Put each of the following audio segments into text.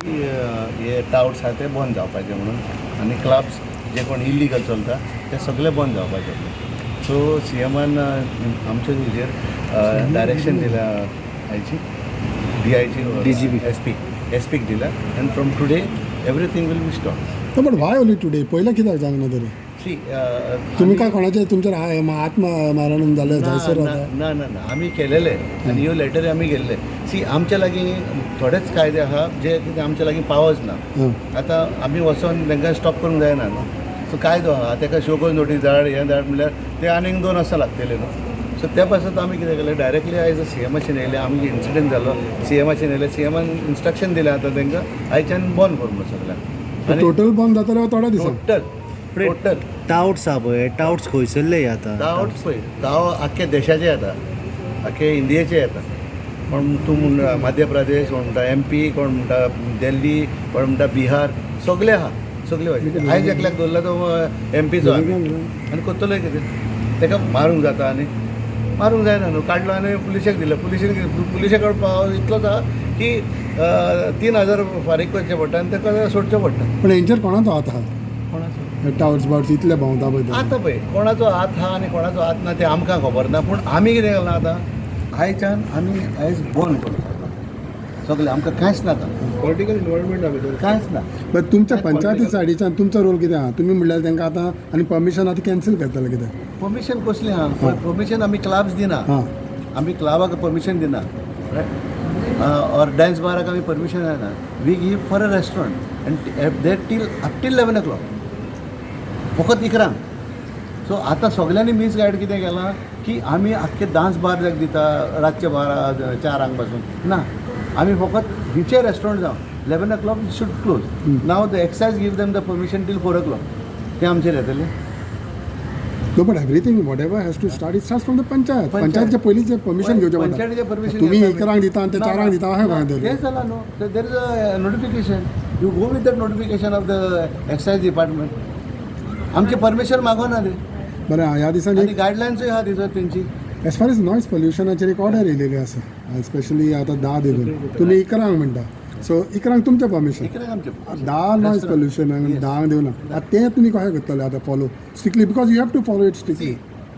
हे टाउट्स आहा ते बंद जावपाचे म्हणून आनी क्लब्स जे कोण इल्लिगल चलता ते सगळे बंद जावपाचे. सो CMन आमच्या हेजेर डायरेक्शन दिल्या हायची DIG SPक दिला आनी from today everything will be stop. But why only today पहिलं कित्याक जावना तरी सी तुम्ही काय कोणाचे तुमचेर आत्ममारण जालें जायसर ना ना ना आमी केलेले आनी ह्यो लेटर आमी गेल्ले. सी आमचे लागीं थोडेच कायदे आहा जे कितें आमचे लागीं पावर्स ना. आतां आमी वचोन तांकां स्टॉप करूंक जायना न्हू. सो कायदो आहा ताका शोकोज नोटीस धाड हें धाड म्हणल्यार ते आनीक 2 वर्सां लागतले न्हू. सो त्या पासत आमी कितें केलें डायरेक्टली आयज CMाचेर येयले. आमगे इन्सिडंट जालो CMाचेर येयले. CMन इन्स्ट्रक्शन दिलें आतां तांकां आयच्यान बंद कर म्हणून सगळ्यांक. टोटल बंद जातले थोड्या दिसांनी टोटल टाउट्स आहा पळय टाउट्स खंयसरले आतां टाउट्स पळय ताव आख्खे देशाचे येता आख्खे इंडियेचे येता. कोण तूं म्हणटा मध्य प्रदेश कोण म्हणटा MP कोण म्हणटा दिल्ली कोण म्हणटा बिहार सगळे आहा सगळे वयचे. आयज एकल्याक धरला तो MPचो आमी आनी कोत्तलोय कितें ताका मारूंक जाता आनी मारूंक जायना न्हू. काडलो आनी पुलिशेक दिलो. पुलिशे कडेन पावर इतलोच आहा की 3000 फारीक करचे पडटा आनी ताका सोडचें पडटा. पण हेंचेर कोणाचो हात आहा कोणाचो टावर्स बावर्स इतले भोंवता पळय ते. आतां पळय कोणाचो हात आहा आनी कोणाचो हात ना तें आमकां खबर ना. पूण आमी कितें केलां आतां आयच्यान आमी आयज बंद करता सगळें. आमकां कांयच नाका पॉलिटिकल इनवॉल्वमेंट भितर कांयच ना. बट तुमच्या पंचायती सायडीच्यान तुमचो रोल कितें आहा? तुमी म्हणल्यार तांकां आतां आनी परमिशन आतां कॅन्सल करतले कितें? परमिशन कसली आहा? परमिशन आमी क्लब्स दिना. आमी क्लबाक परमिशन दिना ऑर डान्स बाराक आमी परमिशन दिना. We give for a restaurant and they till up till 11 o'clock फकत 11. सो आतां सगळ्यांनी मिसगायड कितें केलां की आमी आख्खे डान्स बार जाक दिता रातचे 4 पासून ना. आमी फकत हिचे रेस्टॉरंट जावं 11 o'clock should close. Now the excise give them the permission till 4 o'clock. ते आमचेर येतले. No but everything whatever has to start it start from the panchayat. पंचायतचे पयलींचे परमिशन घेवचें पंचायतीचे पडटा. परमिशन तुम्ही 1 दिता आनी ते 4 दिता अशें कशें तरी. तें जालां न्हू. There is a notification. You go with that notification of the excise department. आमची परमिशन मागोना ते बरें ह्या दिसांनी आनी गायडलायन्सूय आहा दिसत तेंची. एज फार एज नॉयज पोल्युशनाचेर एक ऑर्डर येयलेली आसा स्पेशली आतां 10 देखून. तुमी 11 म्हणटा. सो 11 तुमचें परमिशन इकडे आमचे 10 नॉयज पोल्युशन आनी 10 दिवना. आतां तें तुमी कशें करतले आतां follow strictly because you have to follow it strictly.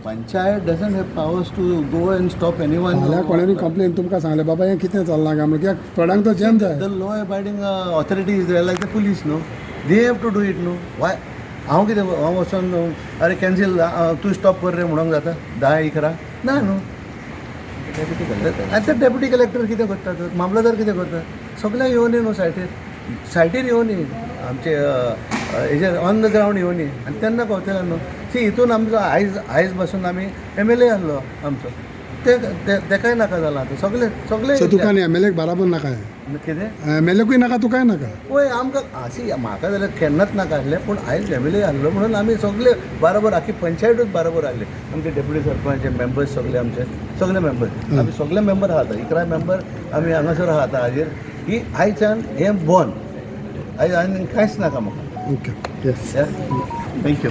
Panchayat doesn't have powers to go and stop anyone. फाल्यां कोणानी कंप्लेन तुमकां सांगलें बाबा हें कितें चल्लां काय म्हणून कित्याक थोड्यांक तो जॅम जाय. The law abiding authorities like the police न्हू. They have to do it न्हू. वाय हांव कितें हांव वचोन अरे कॅन्सील तूं स्टॉप कर रे म्हणूंक जाता 10-11 ना न्हू. आतां डेप्युटी कलेक्टर कितें करता तर मामलेदार कितें करता सगळ्यांक येवन न्हू सायटीर येवन आमचे हेजेर ऑन द ग्रावंड येवन आनी तेन्ना कळटलें न्हू. सी हितून आमचो आयज पासून आमी MLA आहलो आमचो तेकाय नाका जालां आतां सगळे सो तुका आनी MLA बराबर नाका कितें MLAकूय नाका तुकाय नाका. पळय आमकां सी म्हाका जाल्यार केन्नाच नाका आसलें. पूण आयज MLA आहलो म्हणून आमी सगळे बरोबर आख्खी पंचायतूच बरोबर आहले. आमचे डेप्युटी सरपंच मेंबर्स सगळे आमचे सगळे मेंबर आमी सगळे मेंबर आहात 11 मेंबर आमी हांगासर आहात हाजेर की आयच्यान हें बंद. आयज आनी कांयच नाका म्हाका. Okay yes thank you.